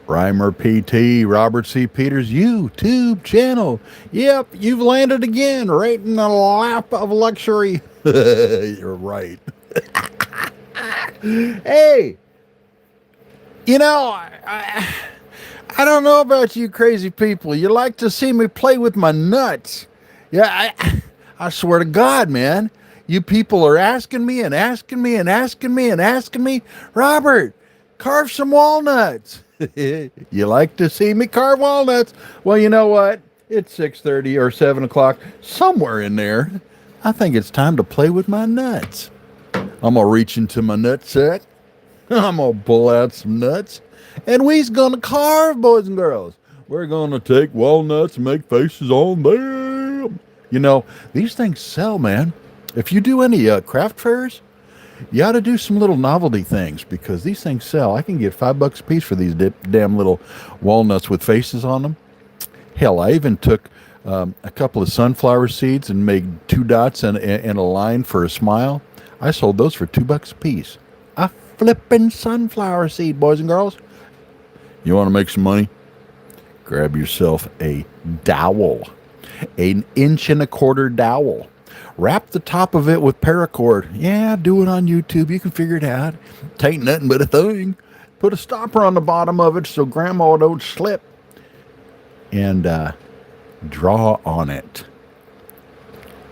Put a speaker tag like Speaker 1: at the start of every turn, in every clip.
Speaker 1: Rymerpt PT, Robert C. Peters YouTube channel. Yep, you've landed again right in the lap of luxury. You're right. Hey, I don't know about you crazy people. You like to see me play with my nuts. Yeah, I swear to God, man. You people are asking me and asking me and asking me and asking me, Robert, carve some walnuts. You like to see me carve walnuts? Well, you know what? It's 6:30 or 7 o'clock, somewhere in there. I think it's time to play with my nuts. I'm going to reach into my nut sack. I'm going to pull out some nuts. And we's going to carve, boys and girls. We're going to take walnuts and make faces on them. You know, these things sell, man. If you do any craft fairs, you ought to do some little novelty things because these things sell. I can get $5 a piece for these damn little walnuts with faces on them. Hell, I even took a couple of sunflower seeds and made 2 dots and a line for a smile. I sold those for $2 a piece. A flippin' sunflower seed, boys and girls. You want to make some money? Grab yourself a dowel, an 1.25-inch dowel. Wrap the top of it with paracord. Yeah, do it on YouTube. You can figure it out. Tain't nothing but a thing. Put a stopper on the bottom of it so grandma don't slip. And draw on it.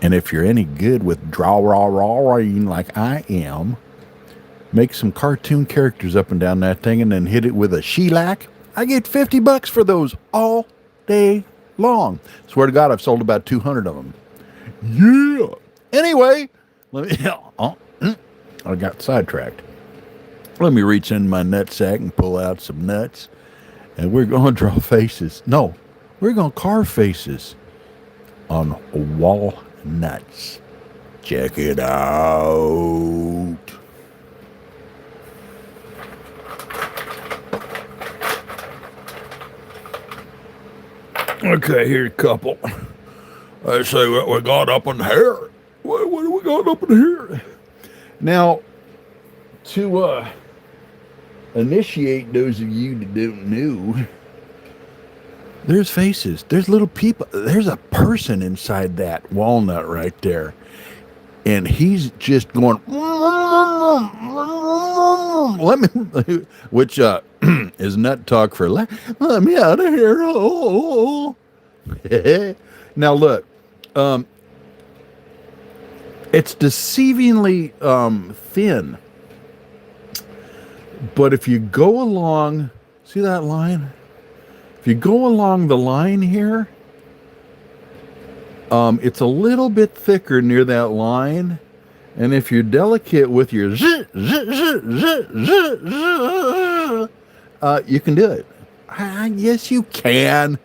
Speaker 1: And if you're any good with drawing like I am, make some cartoon characters up and down that thing and then hit it with a shellac. I get $50 for those all day long. Swear to God, I've sold about 200 of them. Yeah. Anyway, I got sidetracked. Let me reach in my nut sack and pull out some nuts. And we're going to draw faces. No, we're going to carve faces on walnuts. Check it out. Okay, here's a couple. Let's see what we got up in here. What do we got up in here? Now, to initiate those of you that don't know, there's faces. There's little people. There's a person inside that walnut right there. And he's just going, let me, which is nut talk for, let me out of here. Oh. Now, look, it's deceivingly thin. But if you go along, see that line? If you go along the line here, it's a little bit thicker near that line. And if you're delicate with your you can do it. Yes, you can.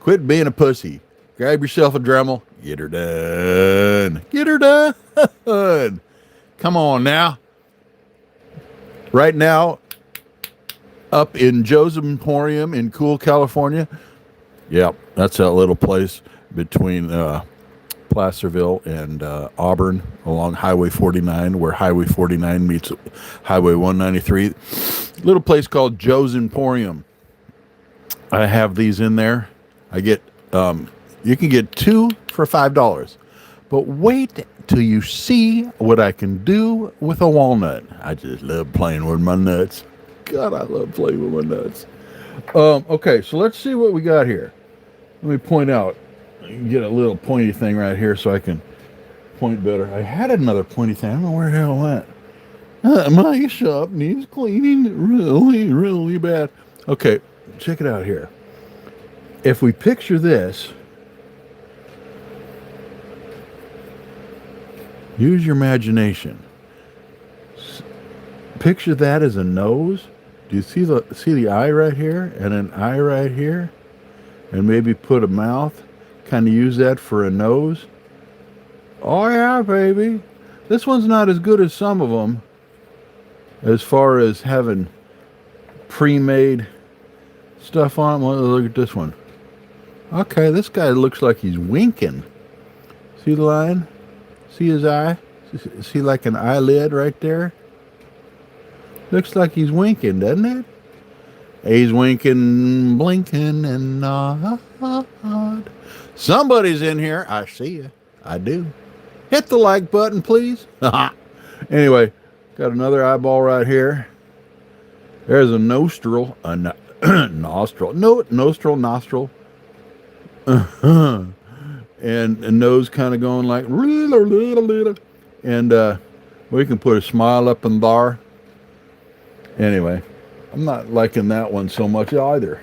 Speaker 1: Quit being a pussy. Grab yourself a Dremel. Get her done. Get her done. Come on now. Right now, up in Joe's Emporium in Cool, California. Yep, that's that little place between Placerville and Auburn along Highway 49, where Highway 49 meets Highway 193. Little place called Joe's Emporium. I have these in there. I get, you can get 2 for $5. But wait till you see what I can do with a walnut. I just love playing with my nuts. God, I love playing with my nuts. Okay, so let's see what we got here. Let me point out. Get a little pointy thing right here so I can point better. I had another pointy thing. I don't know where the hell it went. My shop needs cleaning really, really bad. Okay, check it out here. If we picture this, use your imagination. Picture that as a nose. Do you see the eye right here and an eye right here? And maybe put a mouth. Kind of use that for a nose. Oh yeah, baby. This one's not as good as some of them as far as having pre-made stuff on. Well, look at this one. Okay, this guy looks like he's winking. See the line? See his eye? See like an eyelid right there? Looks like he's winking, doesn't it? He's winking, blinking, and nod. Somebody's in here. I see you. I do. Hit the like button, please. Anyway, got another eyeball right here. There's a nostril. Nostril. No, nostril. And a nose kind of going like. And we can put a smile up in there. Anyway, I'm not liking that one so much either.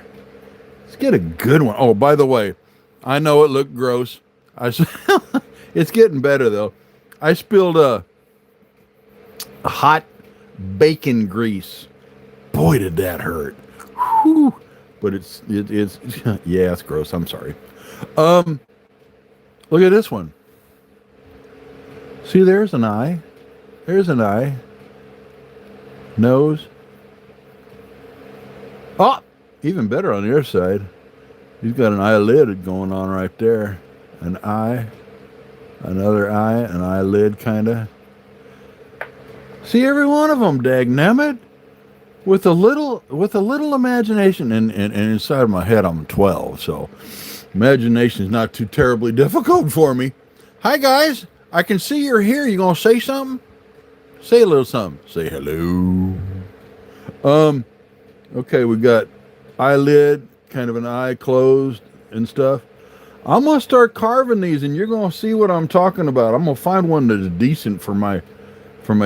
Speaker 1: Let's get a good one. Oh, by the way, I know it looked gross. It's getting better though. I spilled a hot bacon grease. Boy, did that hurt. Whew. But it's yeah, it's gross. I'm sorry. Look at this one. See, there's an eye. There's an eye. Nose. Oh, even better on the other side. He's got an eyelid going on right there. An eye. Another eye. An eyelid, kind of. See every one of them, dagnammit. With a little imagination. And inside of my head, I'm 12, so imagination is not too terribly difficult for me. Hi, guys. I can see you're here. You gonna say something? Say a little something. Say hello. Okay, we got eyelid, kind of an eye closed and stuff. I'm gonna start carving these, and you're gonna see what I'm talking about. I'm gonna find one that's decent for my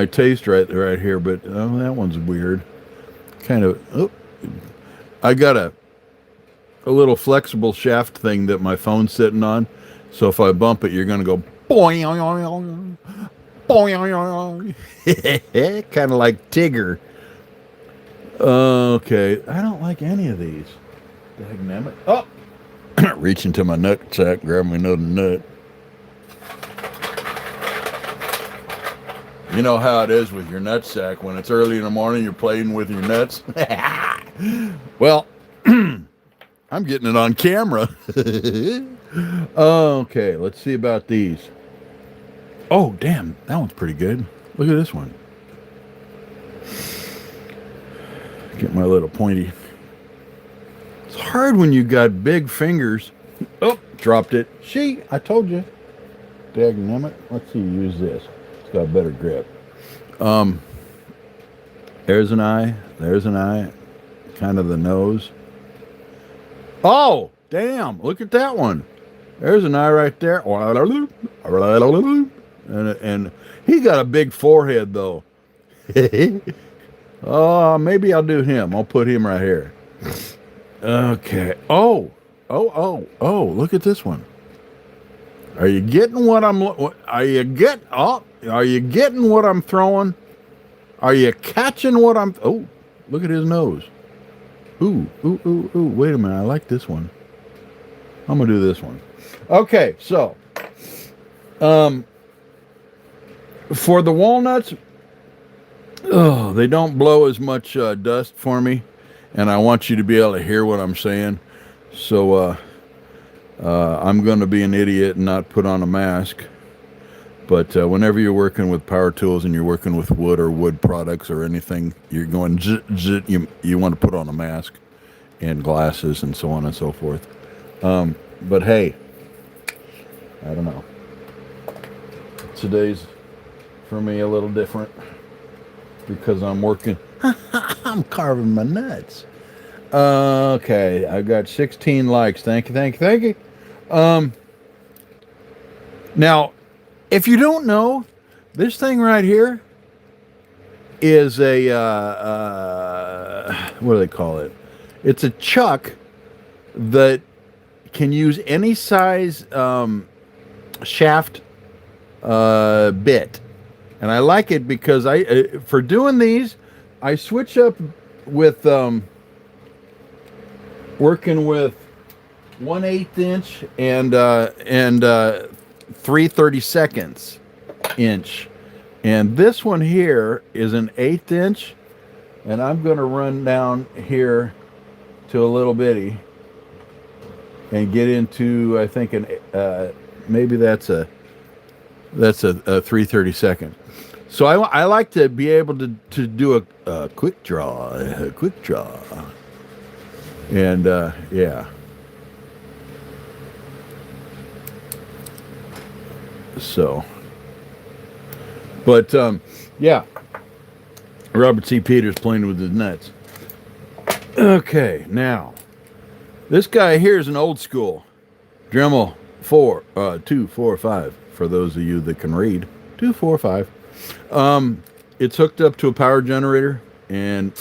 Speaker 1: taste right here. But that one's weird. Kind of. Oh, I got a little flexible shaft thing that my phone's sitting on. So if I bump it, you're gonna go boing, boing, kind of like Tigger. Okay, I don't like any of these. Dagnammit. Oh, reach into my nut sack, grab me another nut. You know how it is with your nut sack. When it's early in the morning, you're playing with your nuts. Well, I'm getting it on camera. Okay, let's see about these. Oh, damn, that one's pretty good. Look at this one. Get my little pointy. It's hard when you got big fingers. Oh, dropped it. I told you. Dagnammit. Let's see, use this. It's got a better grip. There's an eye. There's an eye. Kind of the nose. Oh, damn. Look at that one. There's an eye right there. And he got a big forehead, though. Oh, maybe I'll do him. I'll put him right here. Okay. Oh, look at this one. Are you getting what I'm... Are you getting what I'm throwing? Are you catching what I'm... Oh, look at his nose. Ooh. Wait a minute. I like this one. I'm going to do this one. Okay, so... for the walnuts... Oh, they don't blow as much dust for me, and I want you to be able to hear what I'm saying. So I'm going to be an idiot and not put on a mask. But whenever you're working with power tools and you're working with wood or wood products or anything, you're going you want to put on a mask and glasses and so on and so forth. But hey, I don't know. Today's for me a little different. Because I'm working. I'm carving my nuts. Okay, I've got 16 likes. Thank you. Now, if you don't know, this thing right here is a what do they call it? It's a chuck that can use any size shaft bit. And I like it because for doing these, I switch up with working with 1/8 inch and 3/32 inch. And this one here is an 1/8 inch, and I'm going to run down here to a little bitty and get into, I think, maybe that's a 3/32. So I like to be able to do a quick draw. And yeah, so, but yeah, Robert C. Peters playing with his nuts. Okay, now this guy here is an old school Dremel 245 for those of you that can read. 245. It's hooked up to a power generator, and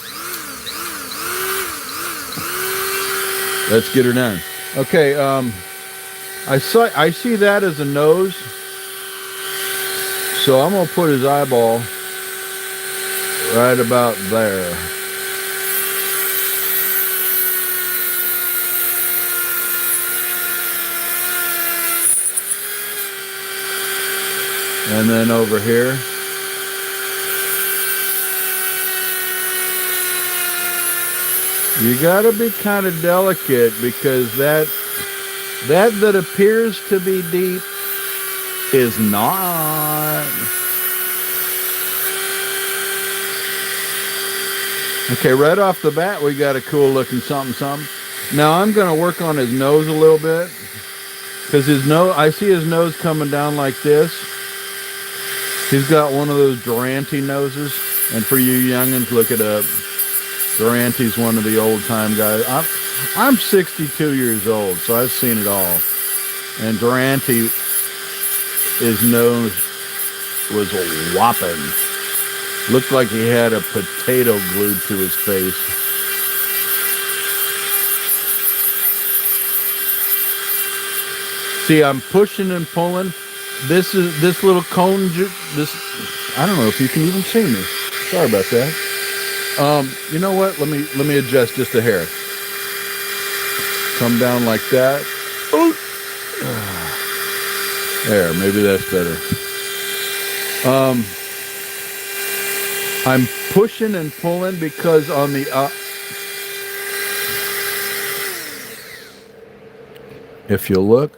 Speaker 1: let's get her done. Okay, I see that as a nose, so I'm gonna put his eyeball right about there. And then over here. You gotta be kind of delicate, because that appears to be deep is not. Okay, right off the bat, we got a cool looking something. Now I'm gonna work on his nose a little bit, because I see his nose coming down like this. He's got one of those Durante noses, and for you youngins, look it up. Durante's one of the old time guys. I'm 62 years old, so I've seen it all. And Durante, his nose was whopping. Looked like he had a potato glued to his face. See, I'm pushing and pulling. This little cone. I don't know if you can even see me. Sorry about that. You know what? Let me adjust just a hair. Come down like that. Ooh. There, maybe that's better. I'm pushing and pulling because on the if you look,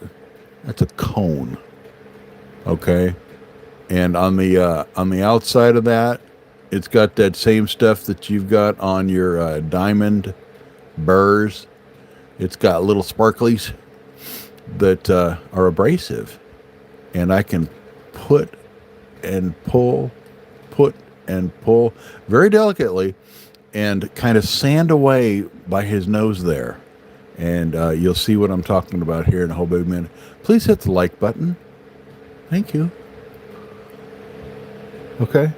Speaker 1: that's a cone. Okay, and on the outside of that, it's got that same stuff that you've got on your diamond burrs. It's got little sparklies that are abrasive, and I can put and pull very delicately, and kind of sand away by his nose there. And you'll see what I'm talking about here in a whole big minute. Please hit the like button. Thank you. Okay.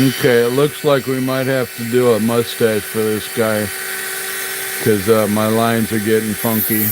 Speaker 1: Okay, it looks like we might have to do a mustache for this guy because my lines are getting funky.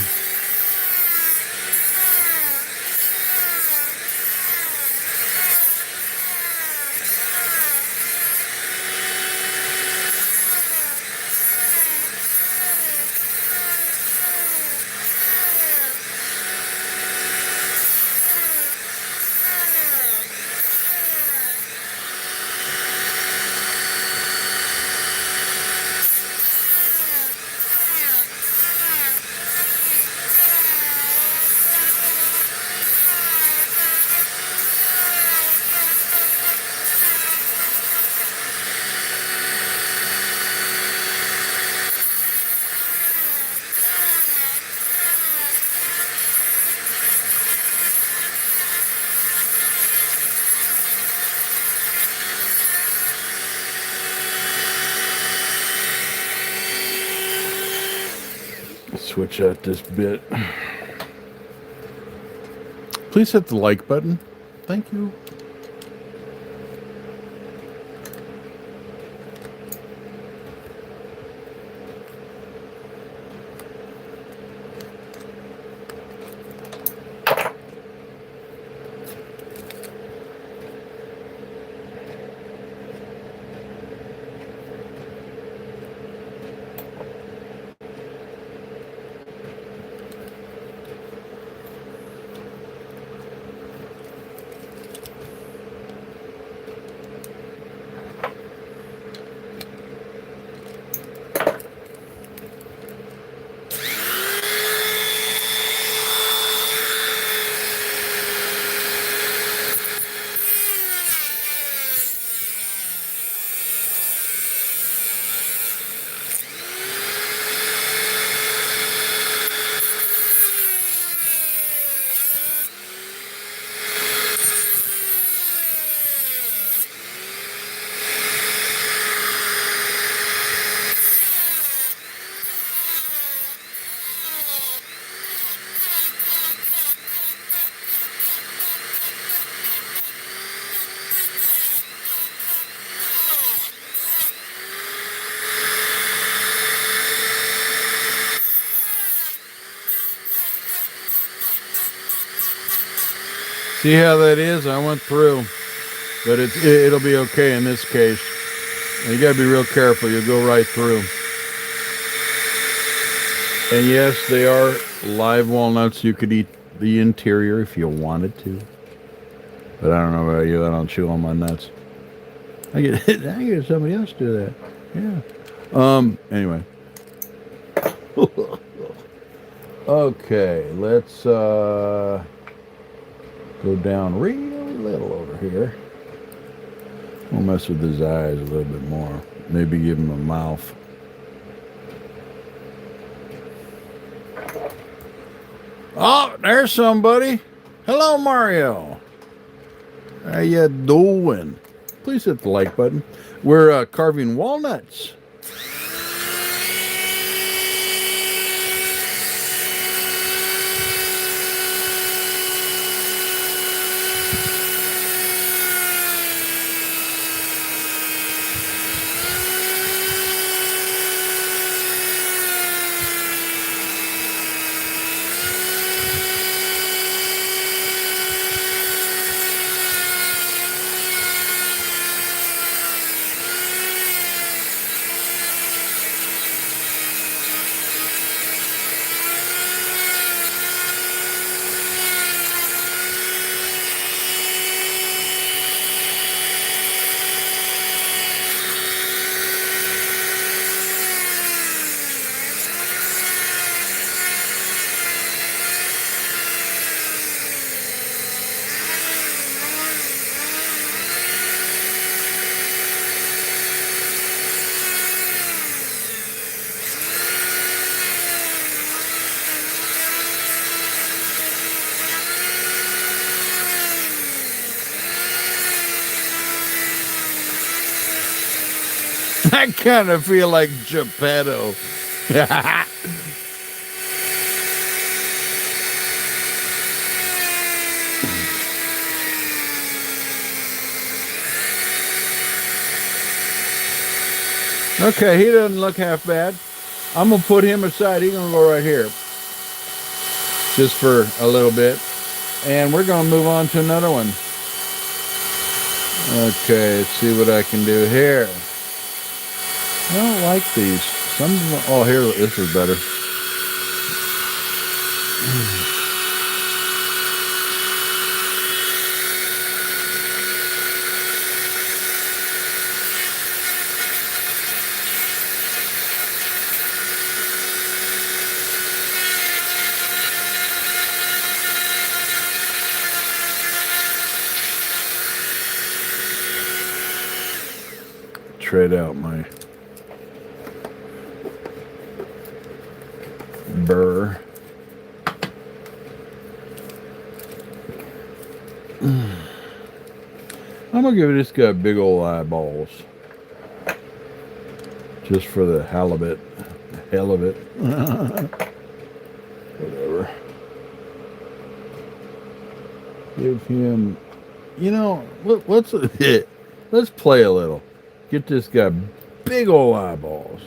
Speaker 1: Switch out this bit. Please hit the like button. Thank you. See how that is? I went through, but it'll be okay in this case. And you gotta be real careful. You'll go right through. And yes, they are live walnuts. You could eat the interior if you wanted to. But I don't know about you. I don't chew on my nuts. I get somebody else do that. Yeah. Anyway. Okay, let's go down real little over here. We'll mess with his eyes a little bit more. Maybe give him a mouth. Oh, there's somebody. Hello, Mario. How you doing? Please hit the like button. We're carving walnuts. I kind of feel like Geppetto. Okay, he doesn't look half bad. I'm gonna put him aside. He's gonna go right here, just for a little bit, and we're gonna move on to another one. Okay, let's see what I can do here. I don't like these. Some of them, oh, here, this is better. Trade out my burr. I'm gonna give this guy big old eyeballs, just for the hell of it. Whatever. Give him, let's play a little. Get this guy big old eyeballs.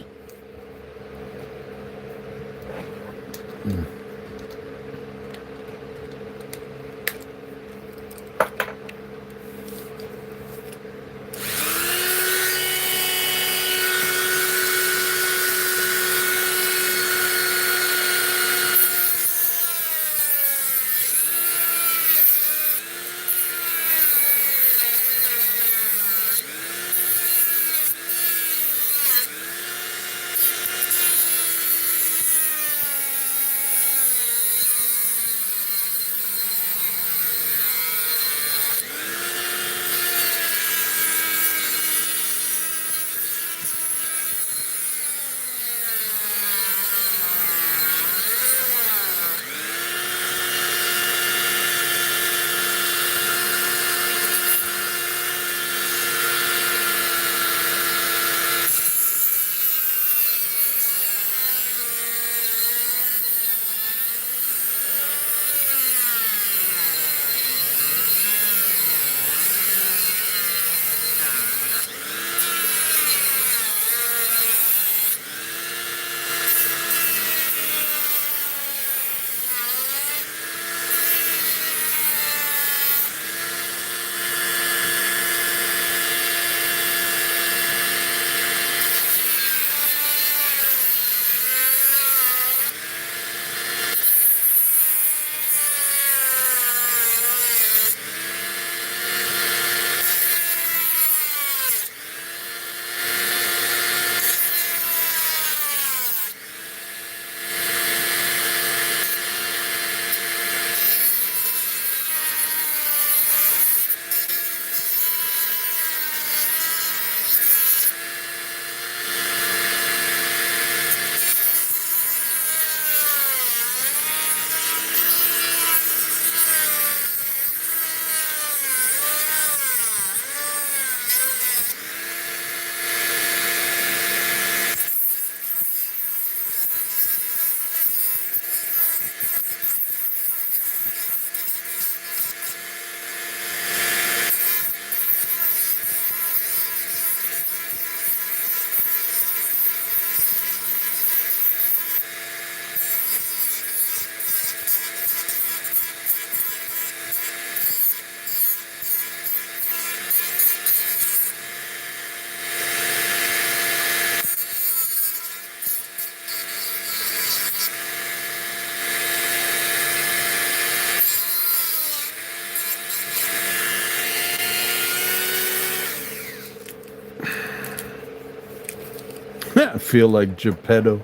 Speaker 1: I feel like Geppetto.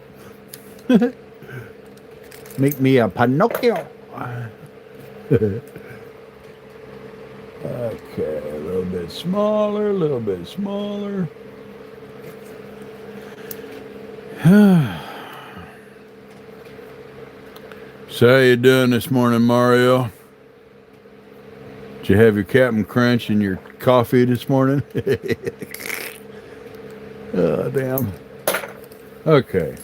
Speaker 1: Make me a Pinocchio. Okay, a little bit smaller, a little bit smaller. So how you doing this morning, Mario? Did you have your Captain Crunch and your coffee this morning? Oh, damn. Okay.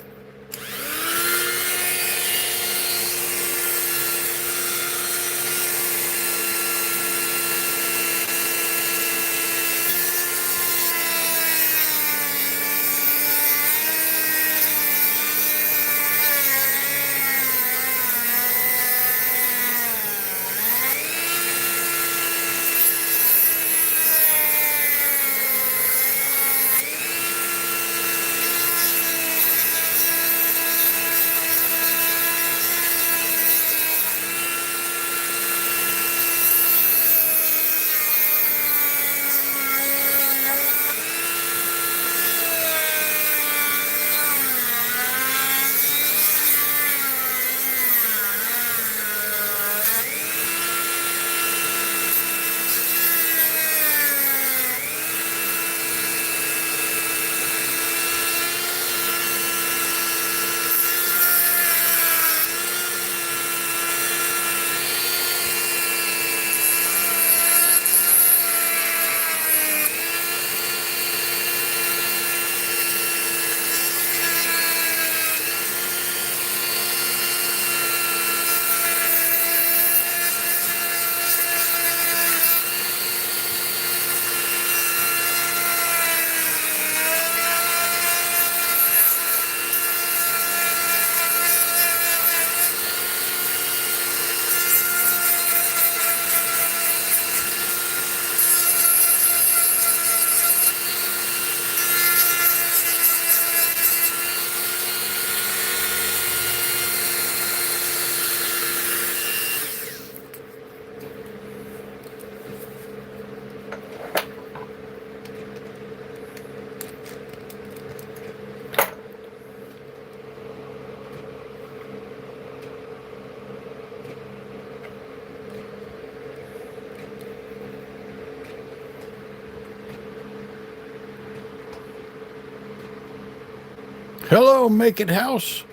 Speaker 1: Hello, Make It House.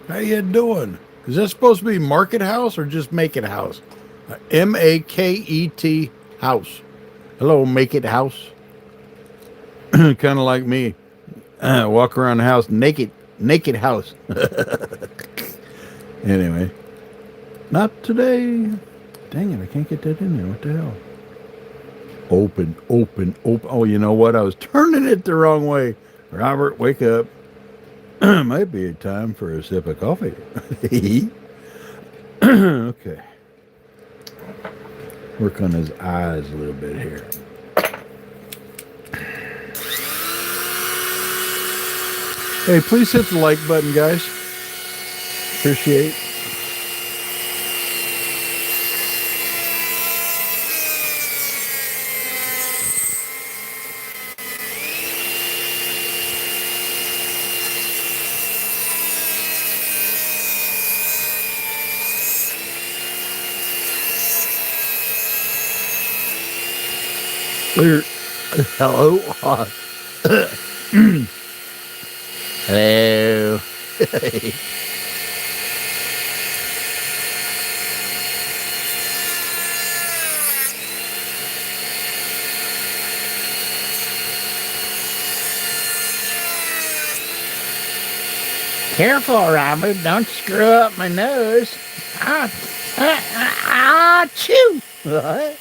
Speaker 1: How you doing? Is that supposed to be Market House or just Make It House? Make House. Hello, Make It House. Kind of like me. Walk around the house naked. Naked house. Anyway, not today. Dang it, I can't get that in there. What the hell? Open, open, open. Oh, you know what? I was turning it the wrong way. Robert, wake up. Might be time for a sip of coffee. Okay. Work on his eyes a little bit here. Hey, please hit the like button, guys. Appreciate. Hello. Hello. Careful, Robert. Don't screw up my nose. Chew. What?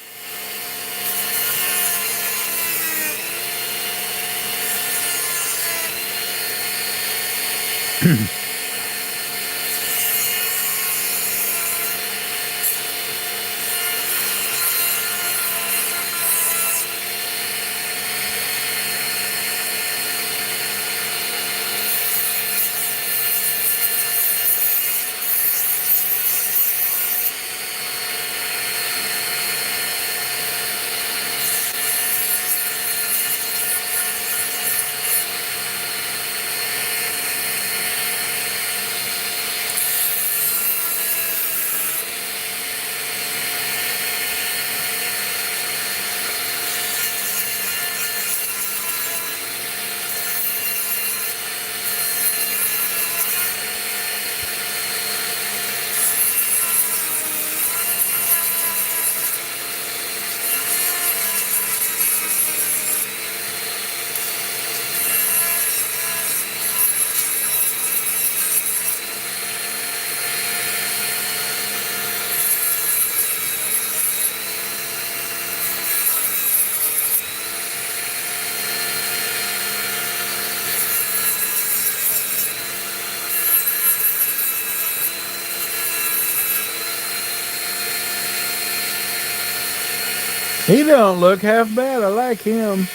Speaker 1: He don't look half bad. I like him.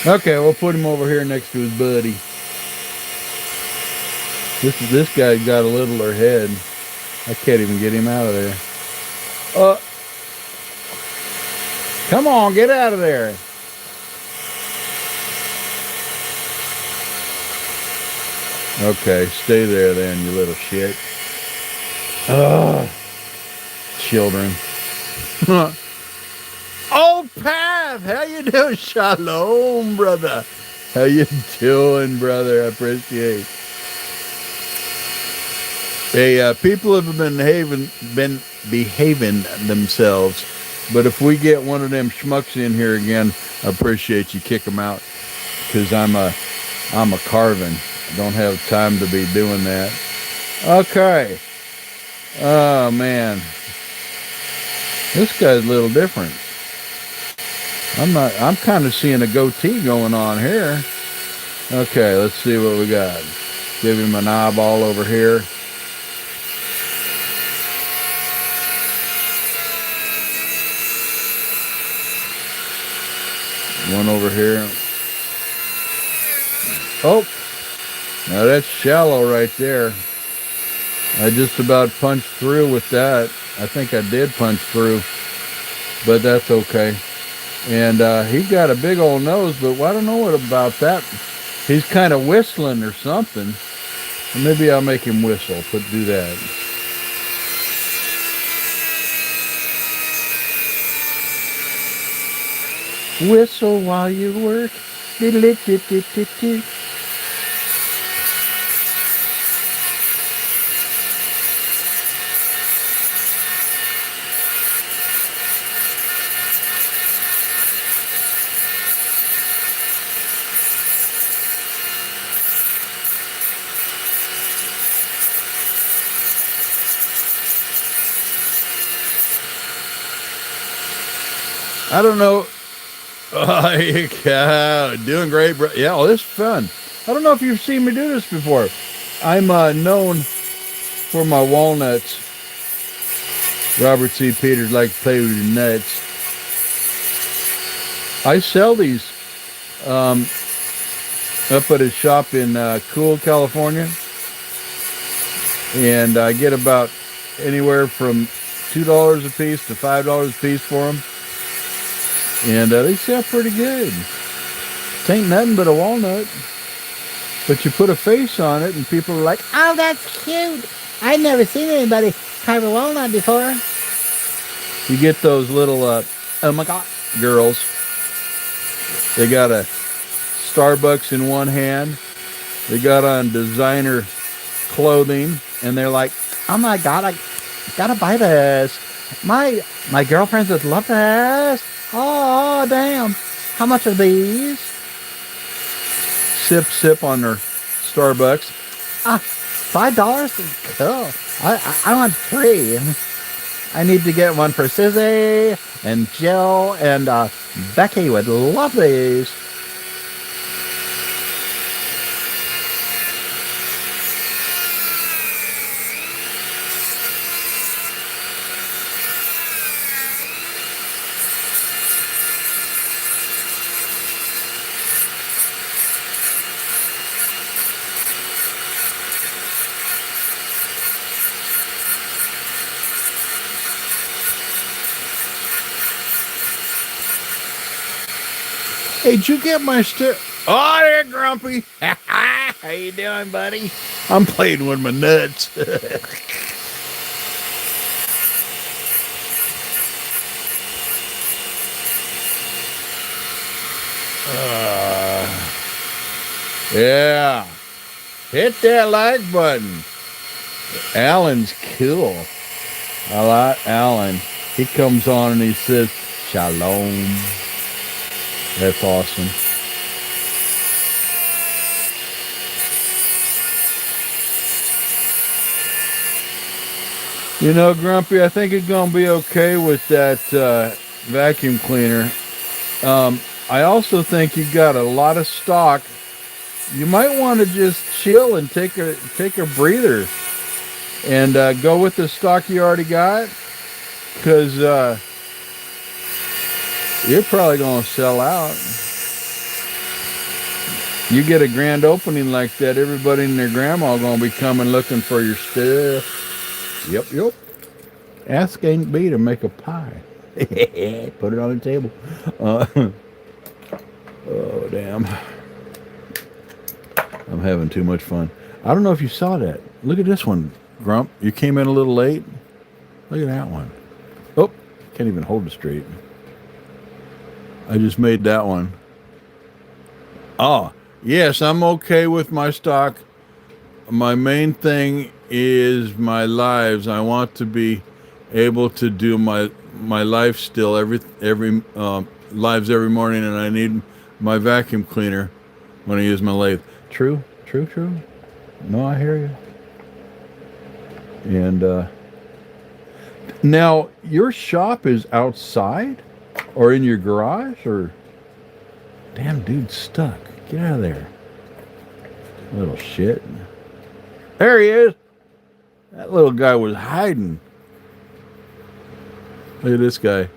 Speaker 1: Okay, we'll put him over here next to his buddy. This guy's got a littler head. I can't even get him out of there. Come on, get out of there. Okay, stay there then, you little shit. Children. Oh, Path, how you doing? Shalom, brother. How you doing, brother? I appreciate. Hey, people have been behaving themselves, but if we get one of them schmucks in here again, I appreciate you kick them out, because I'm a carving. I don't have time to be doing that. Okay. Oh man, this guy's a little different. I'm kind of seeing a goatee going on here. Okay, let's see what we got. Give him an eyeball over here. One over here. Oh, now that's shallow right there. I just about punched through with that. I think I did punch through, but that's okay. And he got a big old nose, but I don't know what about that. He's kind of whistling or something. Maybe I'll make him whistle. Do that. Whistle while you work. I don't know. Oh, yeah, doing great, bro. Yeah, well, this is fun. I don't know if you've seen me do this before. I'm known for my walnuts. Robert C. Peters like to play with your nuts. I sell these um, up at a shop in Cool, California, and I get about anywhere from $2 a piece to $5 a piece for them, and they sell pretty good. It ain't nothing but a walnut, but you put a face on it, and people are like,
Speaker 2: Oh, that's cute. I've never seen anybody carve a walnut before.
Speaker 1: you get those little
Speaker 2: Oh my god.
Speaker 1: girls. They got a Starbucks in one hand. They got on designer clothing, and they're like,
Speaker 2: Oh my god, I gotta buy this. My girlfriends would love this. Oh damn. How much are these?
Speaker 1: sip, sip on their Starbucks.
Speaker 2: $5? Cool. I want three. I need to get one for Susie and Jill and Becky would love these.
Speaker 1: Hey, did you get my stick? Oh, there, Grumpy. How you doing, buddy? I'm playing with my nuts. Yeah. Hit that like button. Alan's cool. I like Alan. He comes on and he says, Shalom. That's awesome. You know, Grumpy, I think it's going to be okay with that vacuum cleaner. I also think you got a lot of stock. You might want to just chill and take a breather and go with the stock you already got, because you're probably going to sell out. You get a grand opening like that, everybody and their grandma going to be coming looking for your stuff. Yep. Ask Aunt B to make a pie. Put it on the table. Oh, damn. I'm having too much fun. I don't know if you saw that. Look at this one, Grump. You came in a little late. Look at that one. Oh, can't even hold it straight. I just made that one. Oh, yes, I'm okay with my stock. My main thing is my lives. I want to be able to do my life still every lives every morning, and I need my vacuum cleaner when I use my lathe. True. No, I hear you. And now your shop is outside or in your garage, or damn dude's stuck. Get out of there. Little shit. There he is. That little guy was hiding. Look at this guy.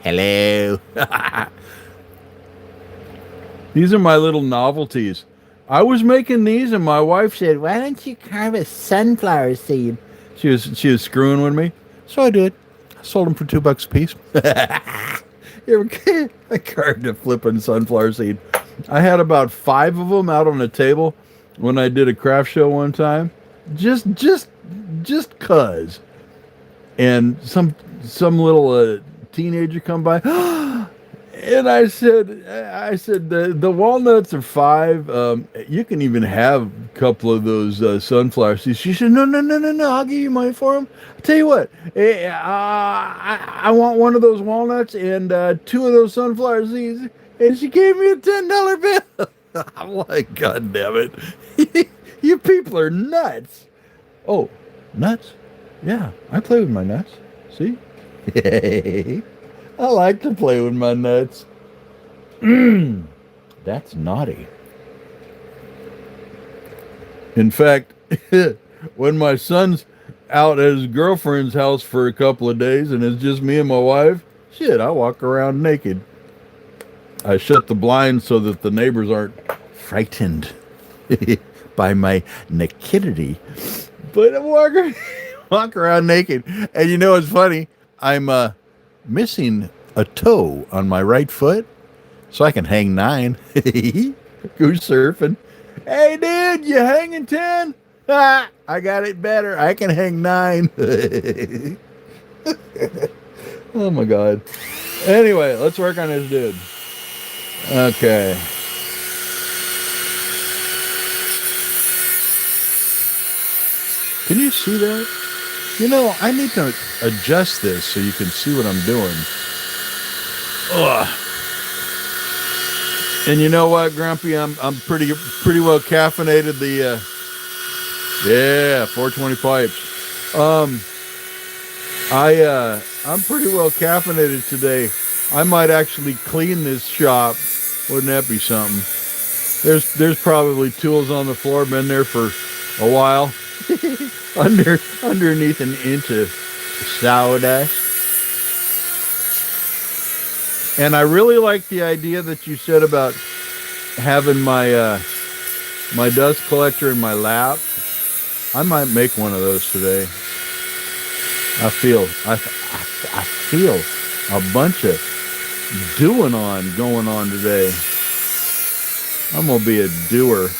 Speaker 1: Hello. These are my little novelties. I was making these, and my wife said,
Speaker 2: Why don't you carve a sunflower seed?
Speaker 1: she was screwing with me. So I did. I sold them for $2 a piece. I carved a flipping sunflower seed. I had about 5 of them out on the table when I did a craft show one time. Just cuz. And some little teenager come by. And I said, the walnuts are 5. You can even have a couple of those sunflower seeds. She said, no. I'll give you money for them. I'll tell you what, I want one of those walnuts and 2 of those sunflower seeds. And she gave me a $10 bill. I'm like, God damn it. You people are nuts. Oh, nuts? Yeah, I play with my nuts. See? I like to play with my nuts. That's naughty. In fact, when my son's out at his girlfriend's house for a couple of days and it's just me and my wife, shit, I walk around naked. I shut the blinds so that the neighbors aren't frightened by my nakedity. But I walk around naked. And you know what's funny? I'm missing a toe on my right foot, so I can hang 9. Go surfing. Hey, dude, you hanging 10? Ah, I got it better. I can hang 9. Oh, my God. Anyway, let's work on this dude. Okay. Can you see that? You know, I need to adjust this so you can see what I'm doing. Ugh. And you know what, Grumpy? I'm pretty well caffeinated. The 420 pipes. I'm pretty well caffeinated today. I might actually clean this shop. Wouldn't that be something? There's probably tools on the floor, been there for a while. Underneath an inch of sawdust. And I really like the idea that you said about having my my dust collector in my lap. I might make one of those today. I feel a bunch of going on today. I'm gonna be a doer.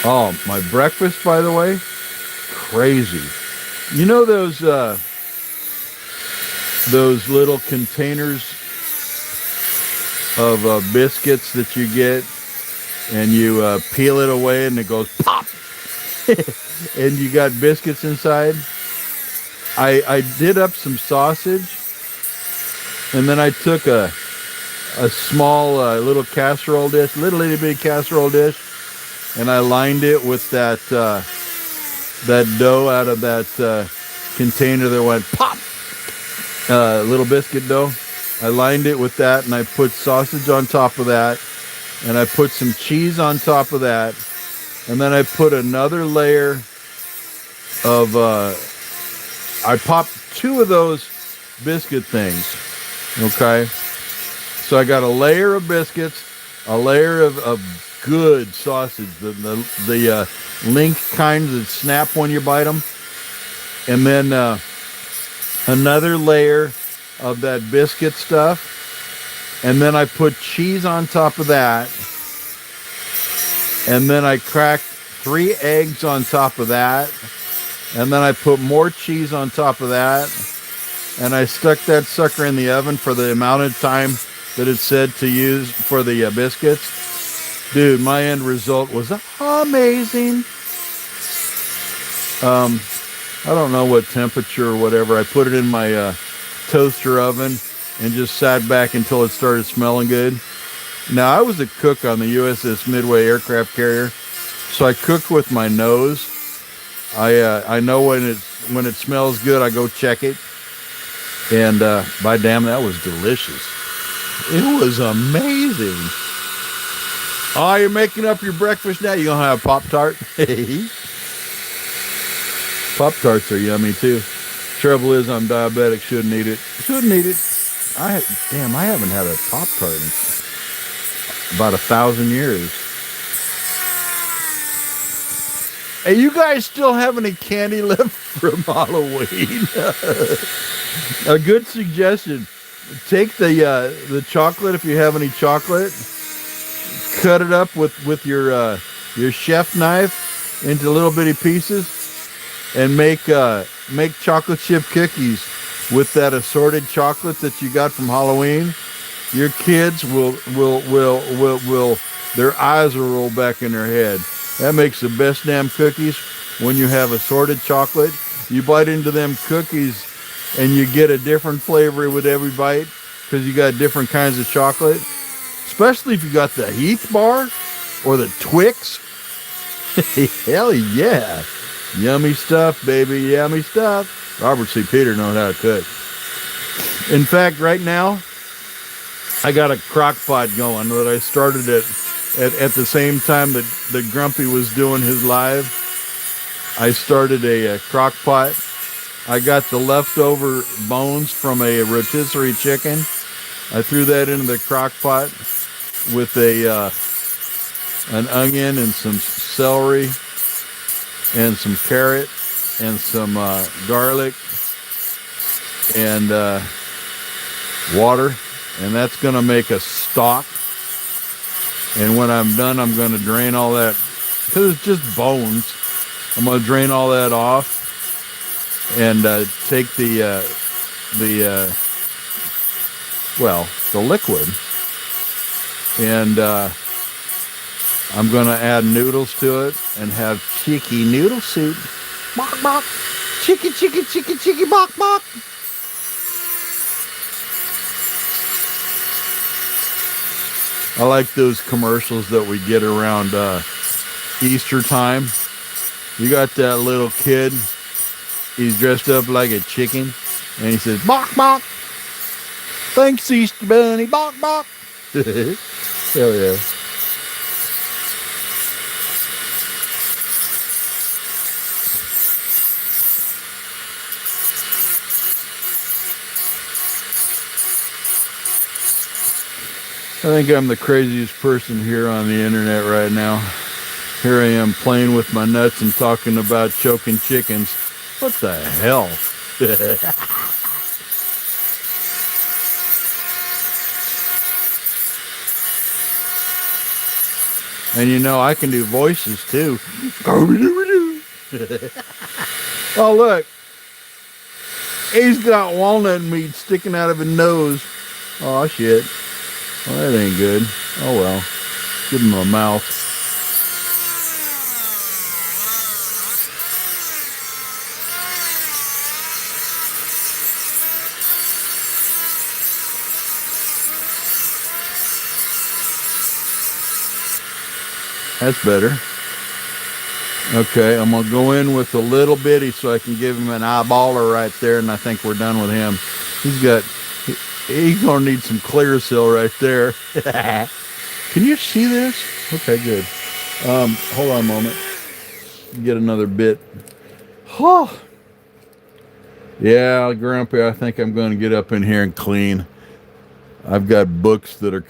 Speaker 1: Oh, my breakfast, by the way, crazy. You know those little containers of biscuits that you get, and you peel it away, and it goes pop, and you got biscuits inside. I did up some sausage, and then I took a small little casserole dish, little itty bitty casserole dish, and I lined it with that dough out of that container that went pop, little biscuit dough. I lined it with that, and I put sausage on top of that, and I put some cheese on top of that, and then I put another layer of I popped 2 of those biscuit things. Okay, so I got a layer of biscuits, a layer of good sausage, the link kinds that snap when you bite them, and then another layer of that biscuit stuff, and then I put cheese on top of that, and then I cracked 3 eggs on top of that, and then I put more cheese on top of that, and I stuck that sucker in the oven for the amount of time that it said to use for the biscuits. Dude, my end result was amazing. I don't know what temperature or whatever. I put it in my toaster oven and just sat back until it started smelling good. Now, I was a cook on the USS Midway aircraft carrier, so I cooked with my nose. I know when it smells good, I go check it. And by damn, that was delicious. It was amazing. Oh, you're making up your breakfast now? You gonna have Pop-Tart? Pop-Tarts are yummy too. Trouble is, I'm diabetic. Shouldn't eat it. I haven't had a Pop-Tart in about 1,000 years. Hey, you guys still have any candy left from Halloween? A good suggestion. Take the chocolate, if you have any chocolate, cut it up with your chef knife into little bitty pieces, and make chocolate chip cookies with that assorted chocolate that you got from Halloween. Your kids will their eyes will roll back in their head. That makes the best damn cookies when you have assorted chocolate. You bite into them cookies and you get a different flavor with every bite because you got different kinds of chocolate. Especially if you got the Heath bar or the Twix. Hell yeah. Yummy stuff, baby. Yummy stuff. Robert C. Peter knows how to cook. In fact, right now, I got a crock pot going that I started at the same time that Grumpy was doing his live. I started a crock pot. I got the leftover bones from a rotisserie chicken. I threw that into the crock pot with an onion and some celery and some carrot and some garlic and water, and that's going to make a stock. And when I'm done, I'm going to drain all that, because it's just bones. I'm going to drain all that off and take the liquid, and I'm going to add noodles to it and have cheeky noodle soup. Bok bok, cheeky cheeky cheeky cheeky bok bok. I like those commercials that we get around Easter time. You got that little kid. He's dressed up like a chicken, and he says, "Bok bok. Thanks, Easter Bunny. Bok bok." Hell yeah. I think I'm the craziest person here on the internet right now. Here I am playing with my nuts and talking about choking chickens. What the hell? And you know, I can do voices too. Oh, look. He's got walnut meat sticking out of his nose. Oh, shit. Well, that ain't good. Oh, well. Give him a mouth. That's better. Okay, I'm going to go in with a little bitty so I can give him an eyeballer right there, and I think we're done with him. He's going to need some Clearasil right there. Can you see this? Okay, good. Hold on a moment. Get another bit. Oh. Yeah, Grumpy, I think I'm going to get up in here and clean. I've got books that are...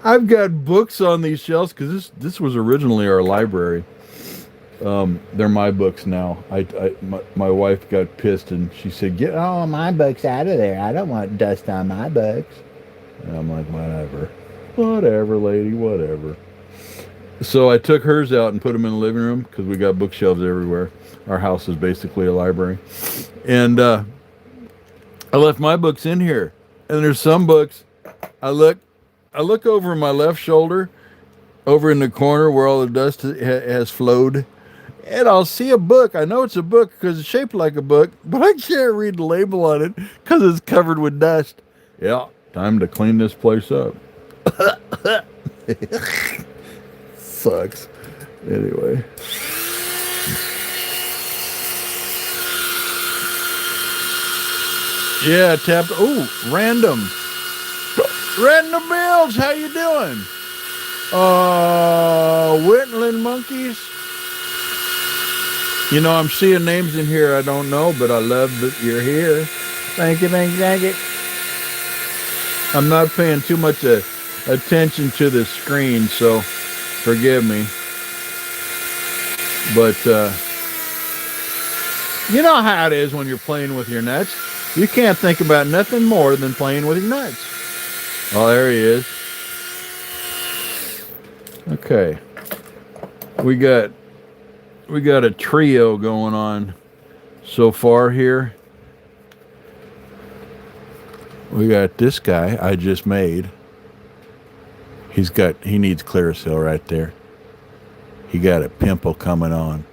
Speaker 1: I've got books on these shelves because this was originally our library. They're my books now. My wife got pissed and she said, "Get all my books out of there. I don't want dust on my books." And I'm like, whatever, lady, whatever. So I took hers out and put them in the living room because we got bookshelves everywhere. Our house is basically a library, and I left my books in here. And there's some books. I look over my left shoulder, over in the corner where all the dust has flowed, and I'll see a book. I know it's a book because it's shaped like a book, but I can't read the label on it because it's covered with dust. Yeah, time to clean this place up. Sucks. Anyway. Yeah, tapped. Oh, random. Random Bills, how you doing? Whitland Monkeys. You know, I'm seeing names in here I don't know, but I love that you're here. Thank you, thank you, thank you. I'm not paying too much attention to the screen, so forgive me. But you know how it is when you're playing with your nuts. You can't think about nothing more than playing with your nuts. Oh, there he is. Okay. We got a trio going on so far here. We got this guy I just made. He needs Clearasil right there. He got a pimple coming on.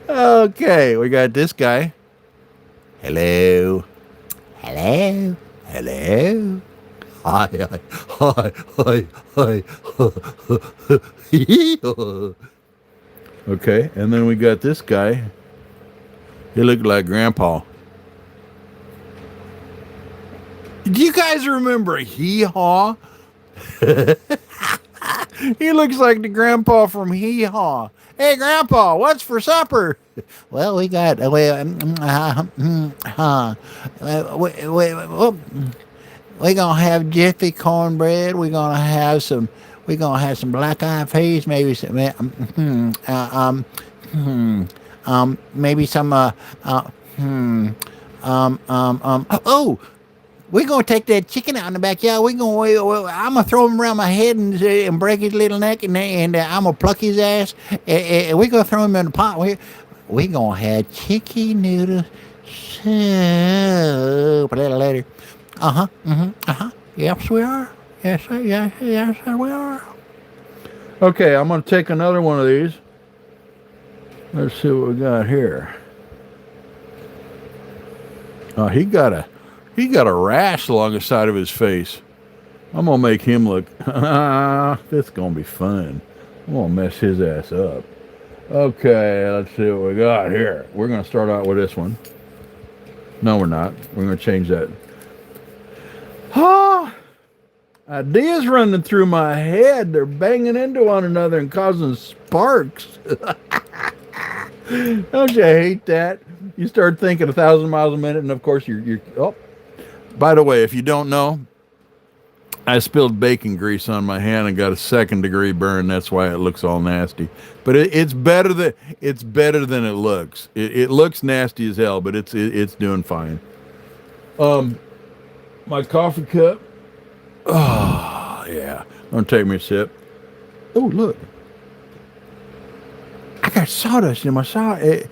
Speaker 1: Okay, we got this guy. Hello. Hello. Hello. Hi. Okay, and then we got this guy. He looked like Grandpa. Do you guys remember Hee Haw? He looks like the grandpa from Hee Haw. Hey, Grandpa, what's for supper?
Speaker 2: Well, we got we gonna have jiffy cornbread. We're gonna have some black eyed peas. Maybe some maybe some oh, we're gonna take that chicken out in the backyard. I'm gonna throw him around my head and break his little neck, and I'm gonna pluck his ass. And we're gonna throw him in the pot. We gonna have chicken noodle soup a little later. Yes, we are. Yes, sir. Yes, sir, we are.
Speaker 1: Okay, I'm going to take another one of these. Let's see what we got here. Oh, he got a rash along the side of his face. I'm going to make him look, this is going to be fun. I'm going to mess his ass up. Okay, let's see what we got here. We're going to start out with this one. No, we're not. We're going to change that. Ideas running through my head. They're banging into one another and causing sparks. Don't you hate that? You start thinking 1,000 miles a minute, and of course you're. Oh, by the way, if you don't know, I spilled bacon grease on my hand and got a 2nd-degree burn. That's why it looks all nasty. But it's better than it looks. It looks nasty as hell, but it's doing fine. My coffee cup. Oh, yeah. I'm going to take me a sip. Oh, look. I got sawdust in my sawdust.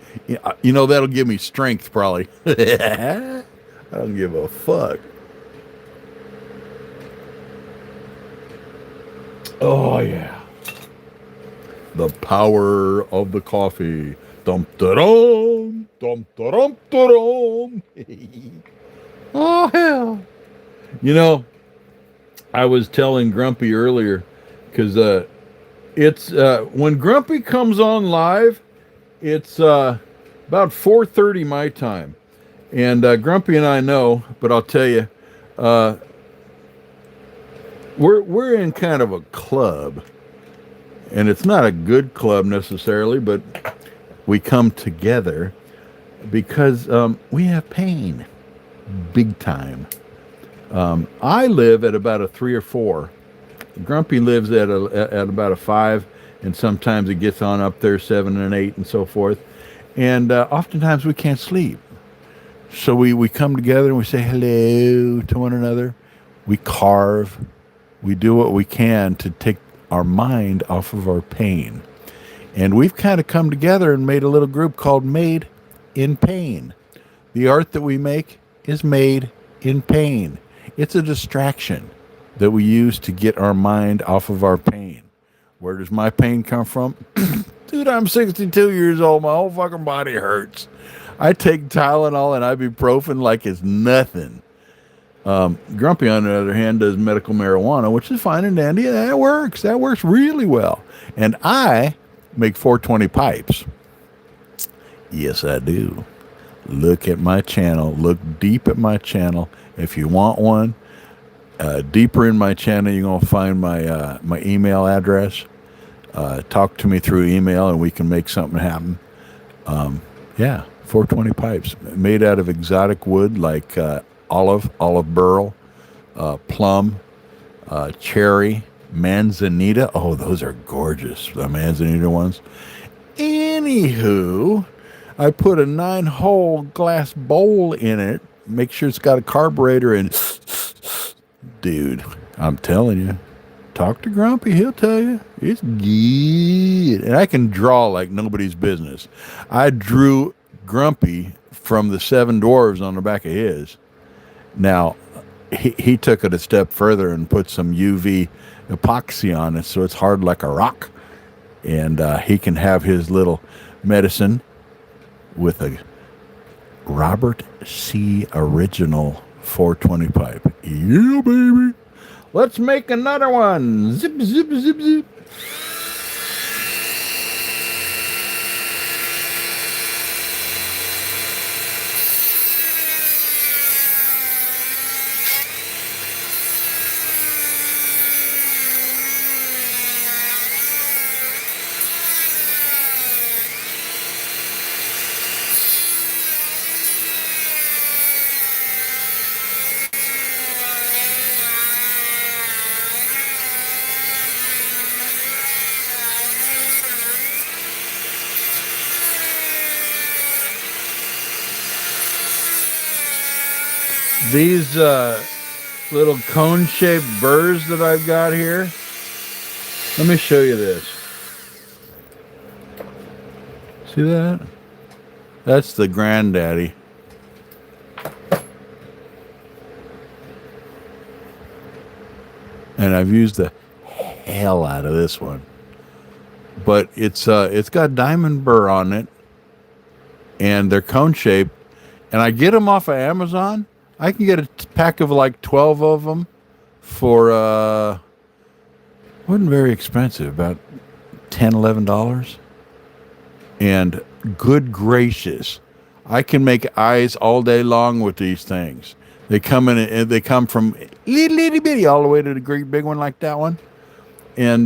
Speaker 1: You know, that'll give me strength, probably. I don't give a fuck. Oh, yeah. The power of the coffee. Dum-da-dum. Dum-da-dum-da-dum. Oh, hell. You know, I was telling Grumpy earlier, because it's when Grumpy comes on live, it's about 4:30 my time, and Grumpy and I know, but I'll tell you, we're in kind of a club, and it's not a good club necessarily, but we come together because we have pain, big time. I live at about a 3 or 4. Grumpy lives at about a 5, and sometimes it gets on up there 7 and 8 and so forth. And oftentimes we can't sleep. So we come together and we say hello to one another. We carve. We do what we can to take our mind off of our pain. And we've kind of come together and made a little group called Made in Pain. The art that we make is made in pain. It's a distraction that we use to get our mind off of our pain. Where does my pain come from? Dude, I'm 62 years old. My whole fucking body hurts. I take Tylenol and ibuprofen like it's nothing. Grumpy, on the other hand, does medical marijuana, which is fine and dandy. That works. That works really well. And I make 420 pipes. Yes, I do. Look at my channel. Look deep at my channel. If you want one, deeper in my channel, you're going to find my my email address. Talk to me through email, and we can make something happen. Yeah, 420 pipes made out of exotic wood like olive burl, plum, cherry, manzanita. Oh, those are gorgeous, the manzanita ones. Anywho, I put a 9-hole glass bowl in it. Make sure it's got a carburetor and dude, I'm telling you, talk to Grumpy, he'll tell you. It's good. And I can draw like nobody's business. I drew Grumpy from the 7 dwarves on the back of his. Now, he took it a step further and put some UV epoxy on it so it's hard like a rock. And he can have his little medicine with a Robert C. Original 420 pipe. Yeah, baby. Let's make another one. Zip, zip, zip, zip. These little cone-shaped burrs that I've got here. Let me show you this. See that? That's the granddaddy. And I've used the hell out of this one. But it's got diamond burr on it, and they're cone shaped. And I get them off of Amazon. I can get a pack of like 12 of them for wasn't very expensive, about $10, $11. And good gracious, I can make eyes all day long with these things. They come in and they come from little bitty all the way to the great big one like that one. And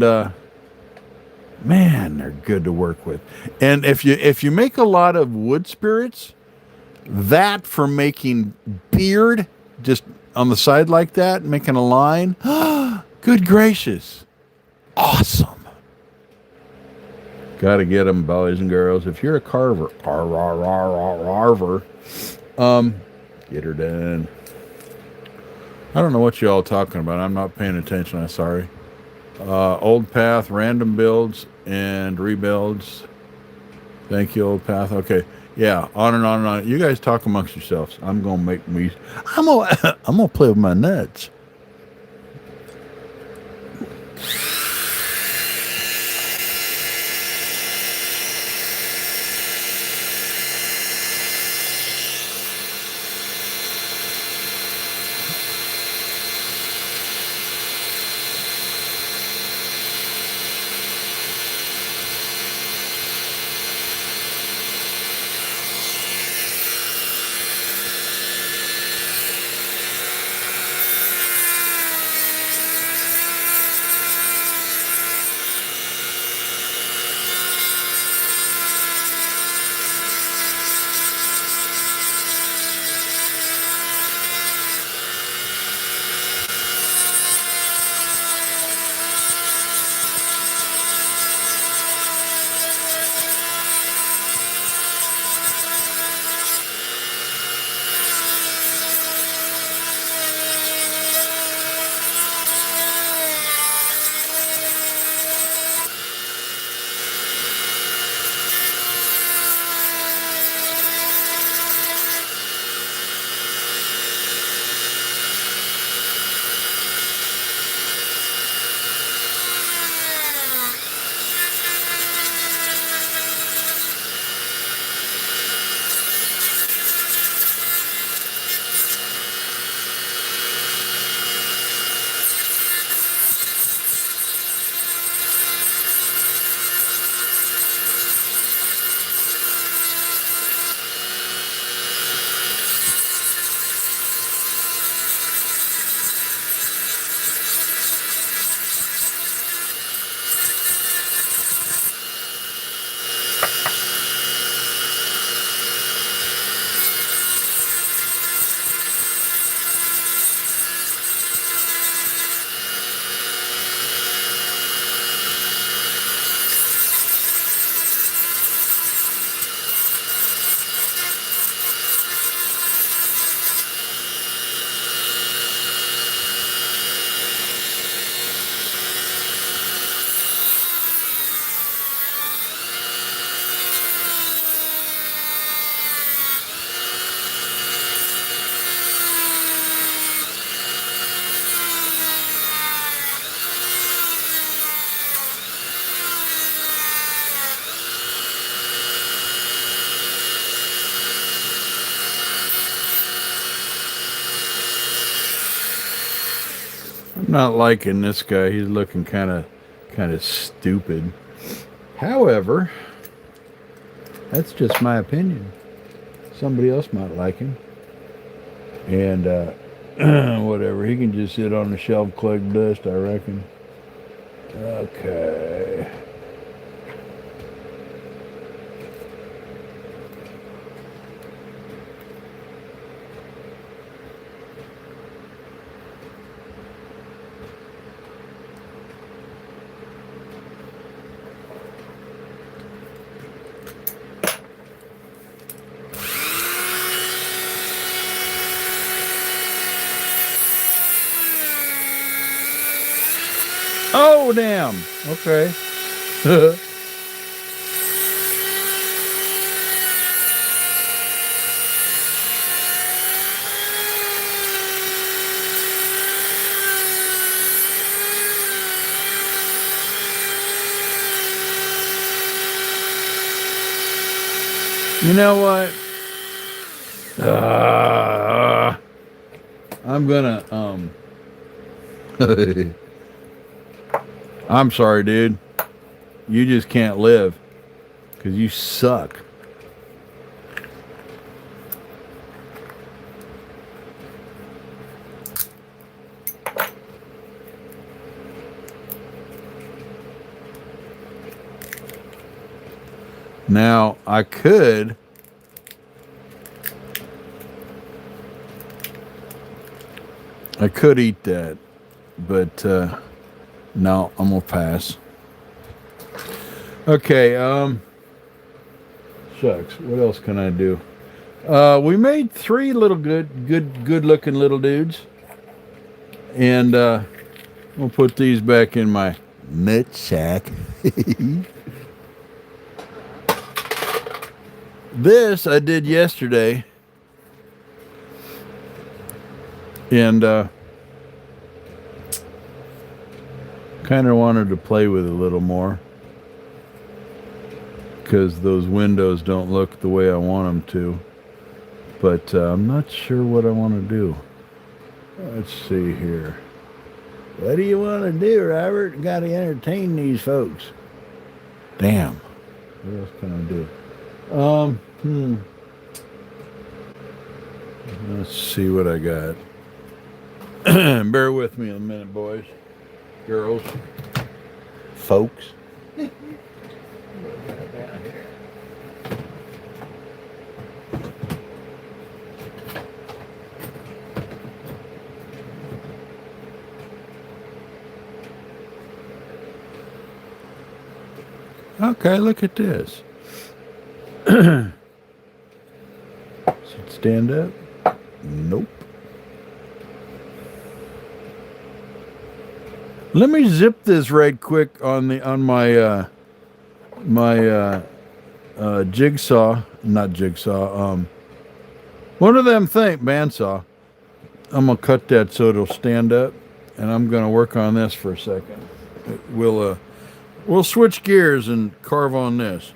Speaker 1: man, they're good to work with. And if you make a lot of wood spirits, that for making beard just on the side like that, making a line, good gracious, awesome. Got to get them, boys and girls. If you're a carver, get her done. I don't know what you all talking about. I'm not paying attention. I'm sorry. Old Path, random builds and rebuilds. Thank you, Old Path. Okay, yeah, on and on and on. You guys talk amongst yourselves. I'm gonna play with my nuts. I'm not liking this guy. He's looking kind of stupid. However, that's just my opinion. Somebody else might like him. And whatever. He can just sit on the shelf, collect dust, I reckon. Okay. Oh, damn. Okay. You know what? I'm gonna I'm sorry, dude. You just can't live because you suck. Now I could eat that, but no, I'm gonna pass. Okay, shucks. What else can I do? We made three little good looking little dudes, and we'll put these back in my nut sack. This I did yesterday, and kind of wanted to play with it a little more because those windows don't look the way I want them to. But I'm not sure what I want to do. Let's see here. What do you want to do, Robert? Got to entertain these folks. Damn. What else can I do? Let's see what I got. Bear with me a minute, boys, girls, folks. Okay, look at this. Should stand up? Nope. Let me zip this right quick on my jigsaw, not jigsaw. One of them bandsaw. I'm gonna cut that so it'll stand up, and I'm gonna work on this for a second. We'll switch gears and carve on this.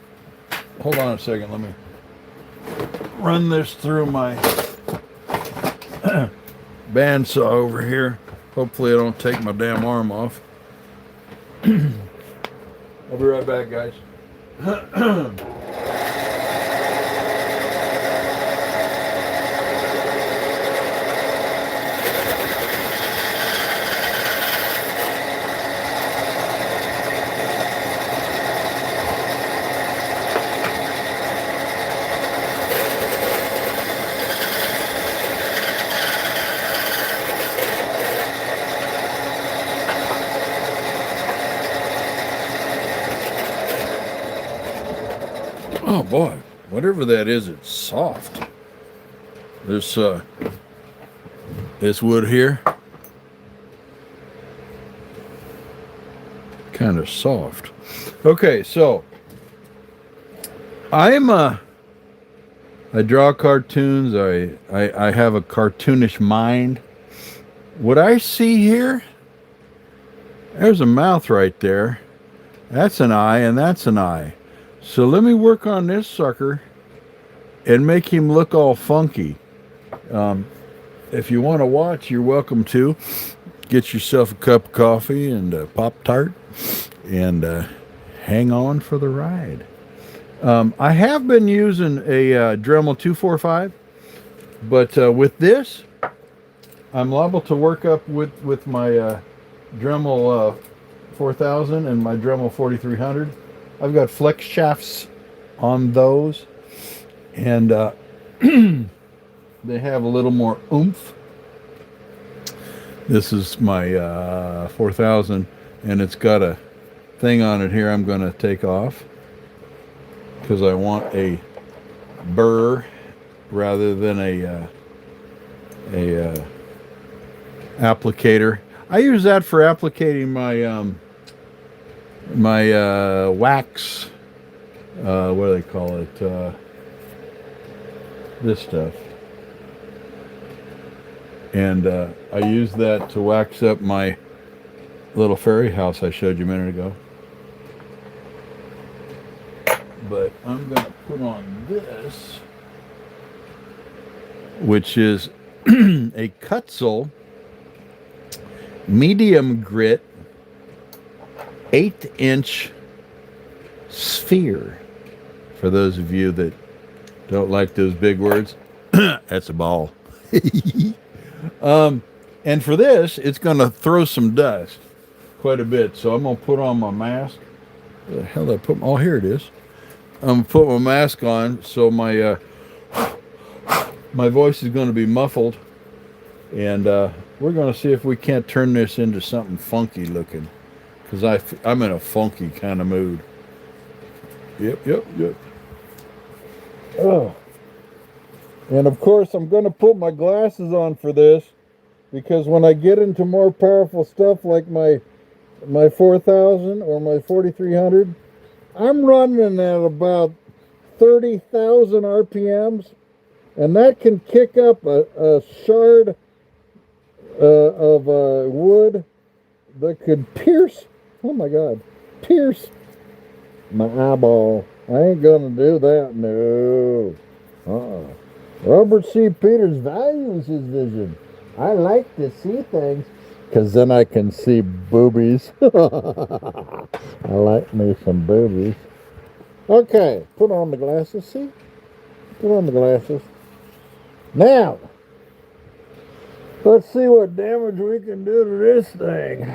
Speaker 1: Hold on a second. Let me run this through my bandsaw over here. Hopefully I don't take my damn arm off. I'll be right back, guys. Oh boy, whatever that is, it's soft. This wood here, kind of soft. Okay, so I draw cartoons. I have a cartoonish mind. What I see here, there's a mouth right there. That's an eye, and that's an eye. So let me work on this sucker and make him look all funky. If you want to watch, you're welcome to. Get yourself a cup of coffee and a Pop-Tart and hang on for the ride. I have been using a Dremel 245, but with this, I'm liable to work up with my Dremel 4000 and my Dremel 4300. I've got flex shafts on those, and they have a little more oomph. This is my 4000, and it's got a thing on it here I'm going to take off because I want a burr rather than a applicator. I use that for applicating my wax. What do they call it? This stuff. And I use that to wax up my little fairy house I showed you a minute ago. But I'm going to put on this, which is a Kutzel medium grit 1/8" sphere. For those of you that don't like those big words, that's a ball. And for this, it's going to throw some dust quite a bit. So I'm going to put on my mask. Where the hell did I put? Oh, here it is. I'm going to put my mask on so my voice is going to be muffled. And we're going to see if we can't turn this into something funky looking. Because I'm in a funky kind of mood. Yep. Oh. And of course, I'm going to put my glasses on for this, because when I get into more powerful stuff like my 4000 or my 4300, I'm running at about 30,000 RPMs, and that can kick up a shard of wood that could pierce, oh my God, pierce my eyeball. I ain't gonna do that, no. Robert C. Peters values his vision. I like to see things, because then I can see boobies. I like me some boobies. Okay, put on the glasses, see? Put on the glasses. Now, let's see what damage we can do to this thing.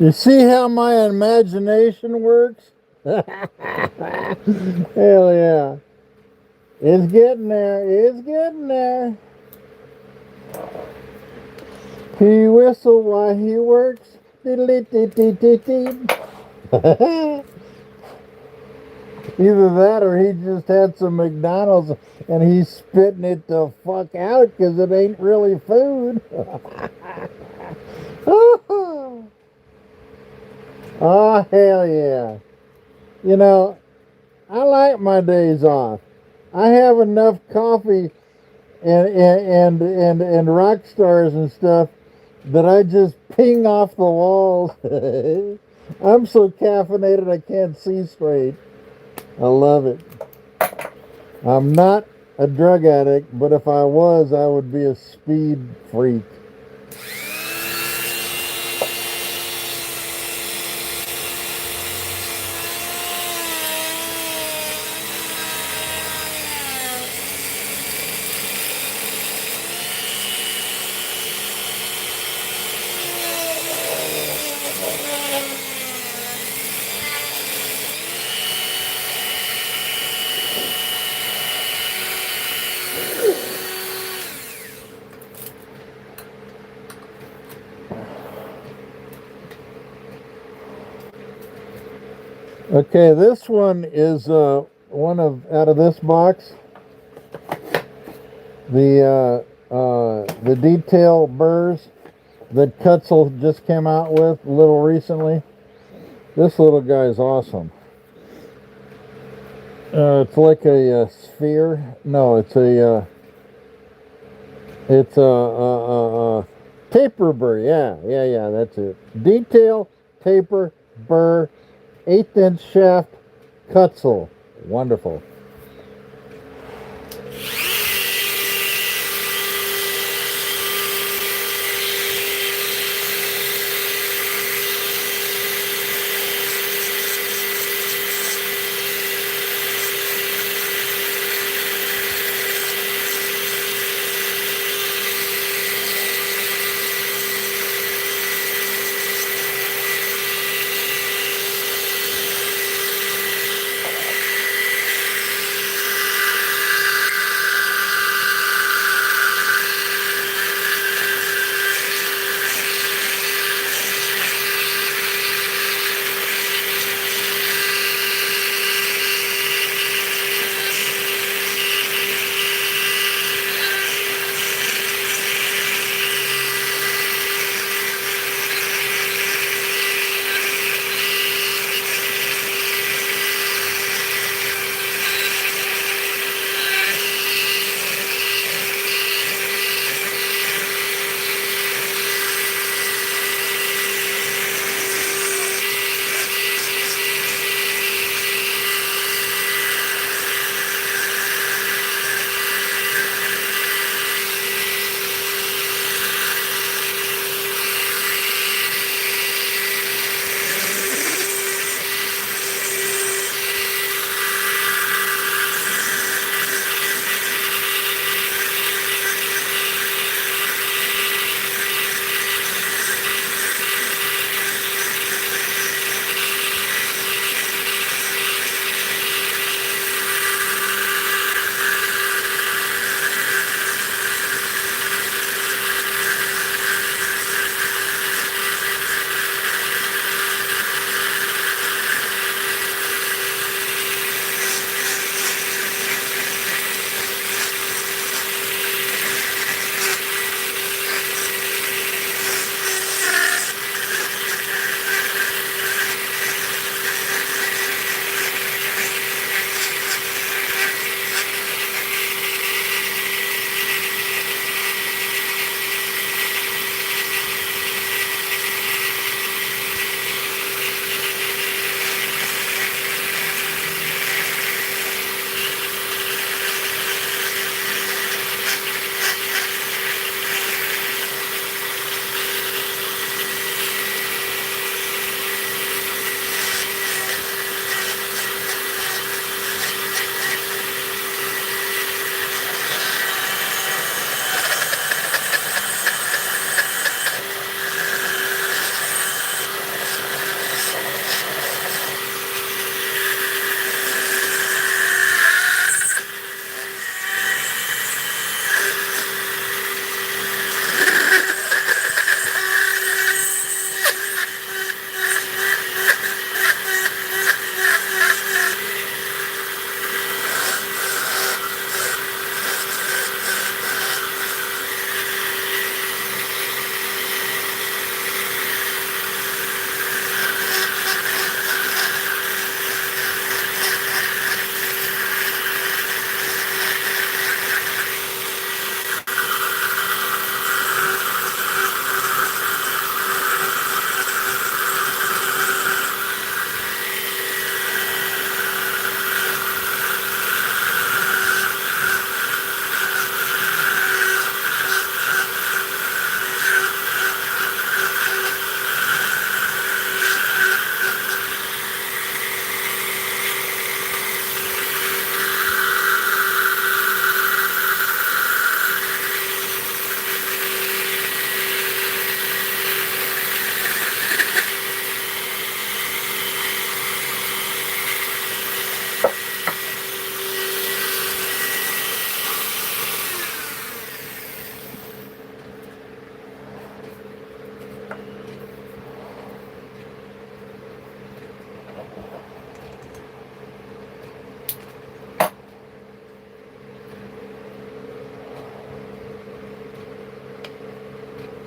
Speaker 1: You see how my imagination works? Hell yeah. It's getting there. It's getting there. He whistled while he works. Either that or he just had some McDonald's and he's spitting it the fuck out because it ain't really food. Oh, hell yeah. You know, I like my days off. I have enough coffee and rock stars and stuff that I just ping off the walls. I'm so caffeinated I can't see straight. I love it. I'm not a drug addict, but if I was, I would be a speed freak. Okay, this one is one of out of this box. The detail burrs that Kutzel just came out with a little recently. This little guy is awesome. It's like a sphere. No, it's a taper burr. Yeah. That's it. Detail taper burr, 1/8" shaft, Kutzel. Wonderful.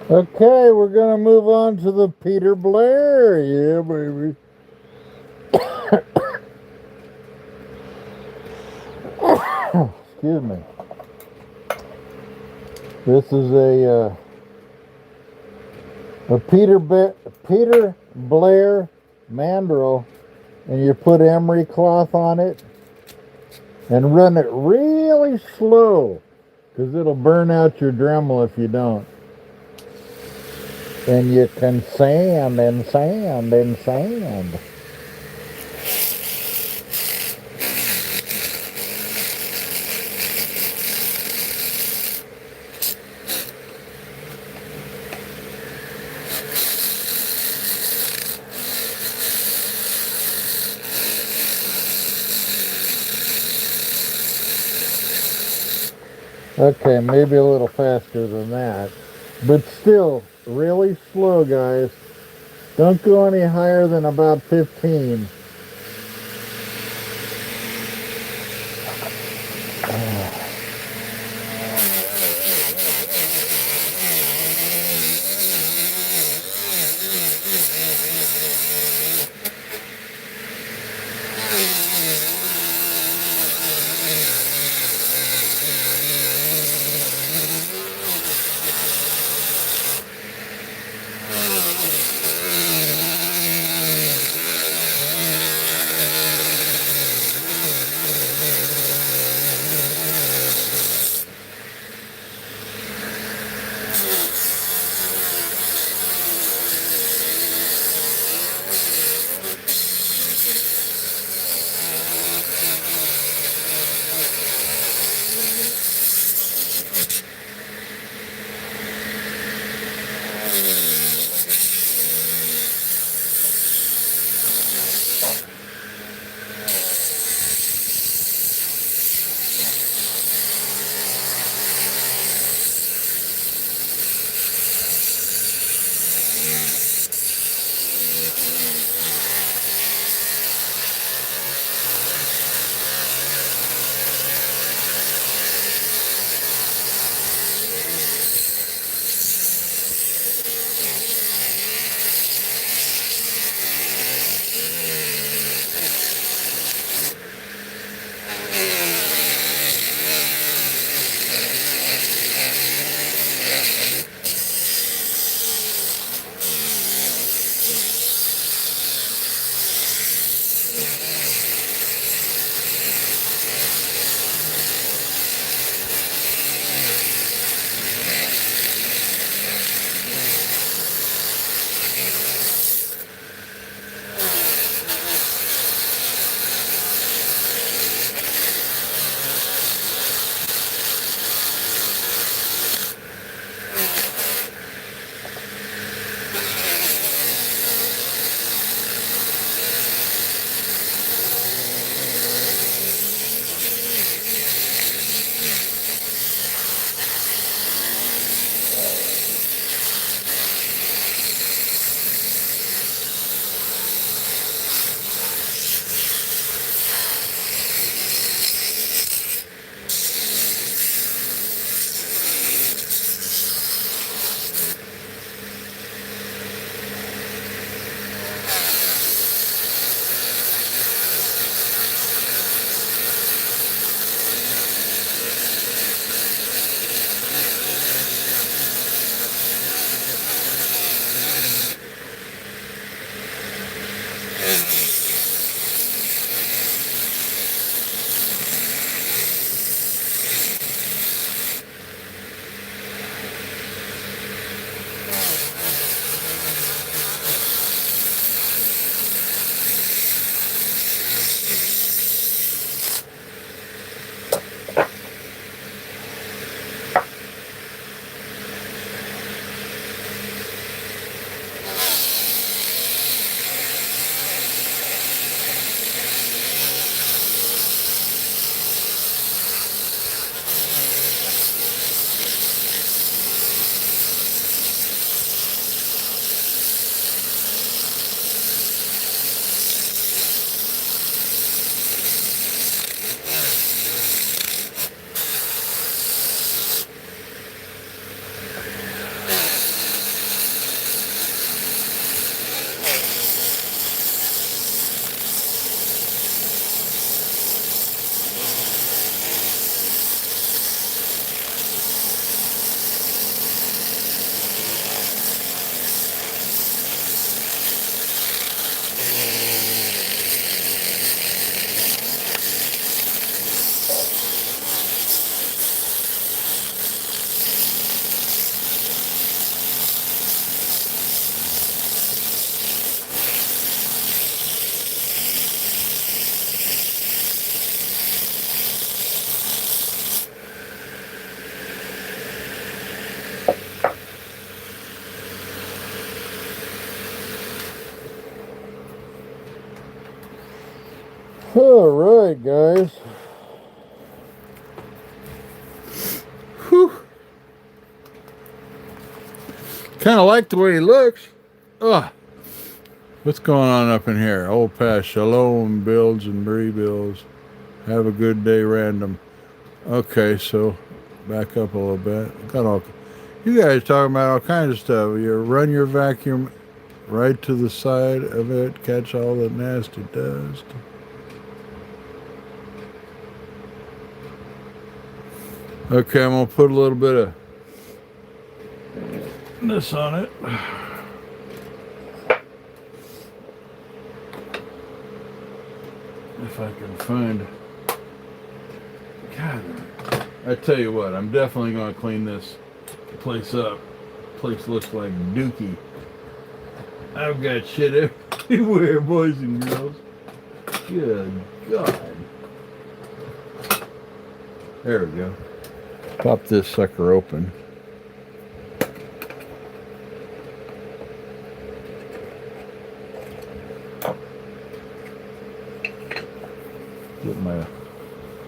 Speaker 1: Okay, we're gonna move on to the Peter Blair. Yeah, baby. Excuse me. This is a Peter Blair mandrel, and you put emery cloth on it and run it really slow, because it'll burn out your Dremel if you don't. And you can sand and sand and sand. Okay, maybe a little faster than that, but still really slow, guys. Don't go any higher than about 15. All right, guys. Whew. Kind of like the way he looks. Ugh. What's going on up in here? Old past Shalom builds and rebuilds. Have a good day, random. Okay, so back up a little bit. Got all you guys talking about all kinds of stuff. You run your vacuum right to the side of it, catch all the nasty dust. Okay, I'm gonna put a little bit of this on it. If I can find. God, I tell you what, I'm definitely gonna clean this place up. Place looks like dookie. I've got shit everywhere, boys and girls. Good God. There we go. Pop this sucker open. Get my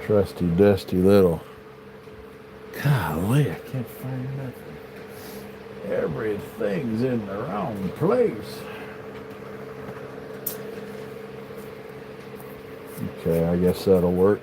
Speaker 1: trusty, dusty little. Golly, I can't find nothing. Everything's in the wrong place. Okay, I guess that'll work.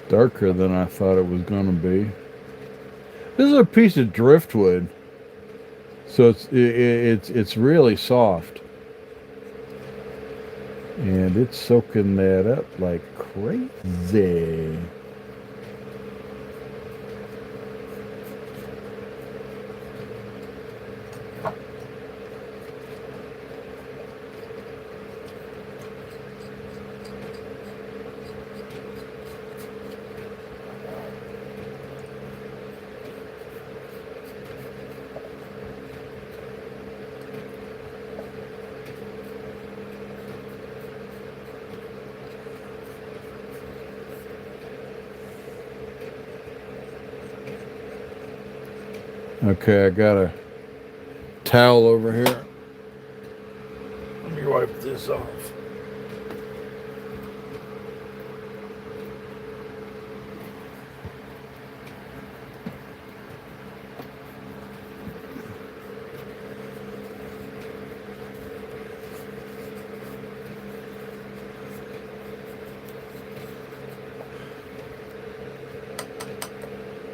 Speaker 1: Darker than I thought it was going to be. This is a piece of driftwood, so it's really soft, and it's soaking that up like crazy. Okay, I got a towel over here. Let me wipe this off.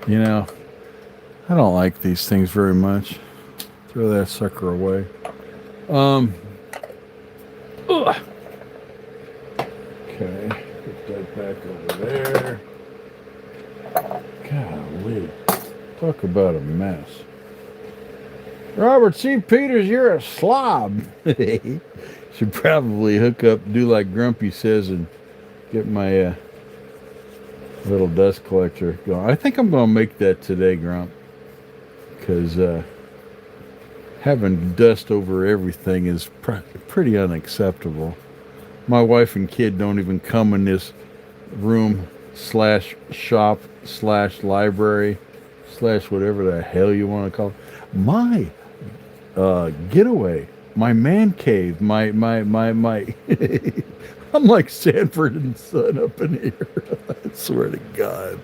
Speaker 1: You know, I don't like these things very much. Throw that sucker away. Ugh. Okay, put that back over there. Golly, talk about a mess. Robert C. Peters, you're a slob. Should probably hook up, do like Grumpy says, and get my little dust collector going. I think I'm going to make that today, Grump. Because having dust over everything is pretty unacceptable. My wife and kid don't even come in this room slash shop slash library slash whatever the hell you want to call it. My getaway, my man cave, my I'm like Sanford and Son up in here. I swear to God.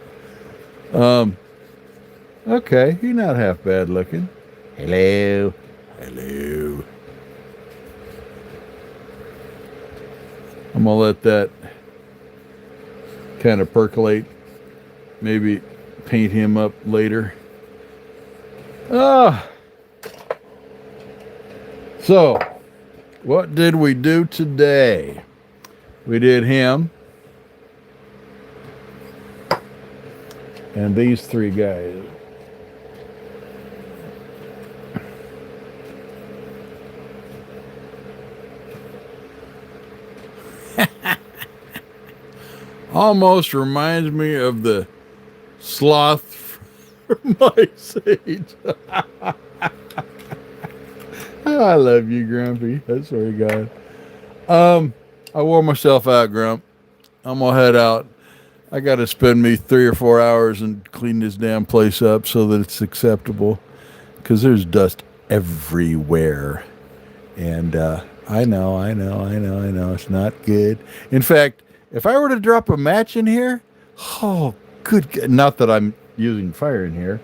Speaker 1: Okay, you're not half bad looking. Hello. Hello. I'm gonna let that kind of percolate. Maybe paint him up later. So, what did we do today? We did him. And these three guys. Almost reminds me of the sloth from Ice Age. I love you, Grumpy. I swear to God. I wore myself out, Grump. I'm gonna head out. I got to spend me 3 or 4 hours and clean this damn place up so that it's acceptable. Because there's dust everywhere, and I know, it's not good. In fact, if I were to drop a match in here, oh, not that I'm using fire in here,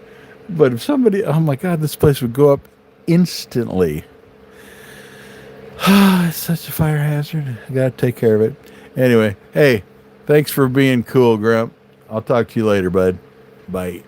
Speaker 1: but if somebody, oh my God, this place would go up instantly. It's such a fire hazard. I gotta take care of it. Anyway, hey, thanks for being cool, Grump. I'll talk to you later, bud. Bye.